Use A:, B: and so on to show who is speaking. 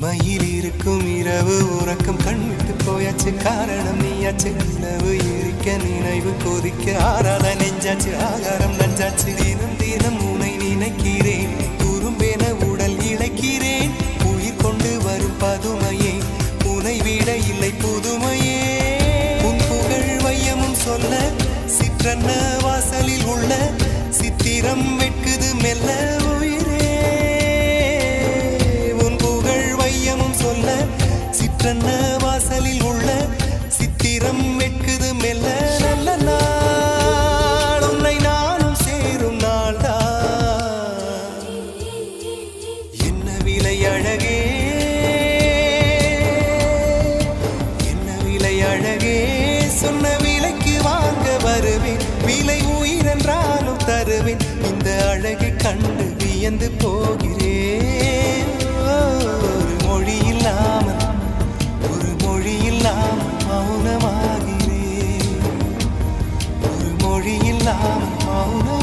A: இமையில் இருக்கும் இரவு உறக்கம் கண்விட்டு போயாச்சு காரணம் நீயாச்சு நிலவு எரிக்க நினைவு கொதிக்க ஆறாத நெஞ்சாச்சு ஆகாரம் நஞ்சாச்சு தினம் தினம் உனை நினைக்கிறேன் குறும்பென உடல் இழைக்கிறேன் உயிர் கொண்டு வரும் பதுமையே உனை விட இல்லை புதுமையே உன் புகழ் வையமும் சொல்ல சிற்றன்ன வாசலில் உள்ள சித்திரம் வெட்குது மெல்ல உயிரே உன் புகழ் வையமும் சொல்ல சிற்றன்ன வாசலில் உள்ள சித்திரம் வெட்குது மெல்ல நல்ல நாள் உன்னை நானும் சேரும் நாள்தான் என்ன விலை அழகே என்ன விலை அழகே சொன்ன விலைக்கு வாங்க வருவேன் விலை உயிரென்றாலும் தருவேன் இந்த அழகை கண்டு வியந்து போகிறேன் ஒரு மொழி இல்லாமல் மௌனமாகிறேன் ஒரு மொழி இல்லாமல் மௌன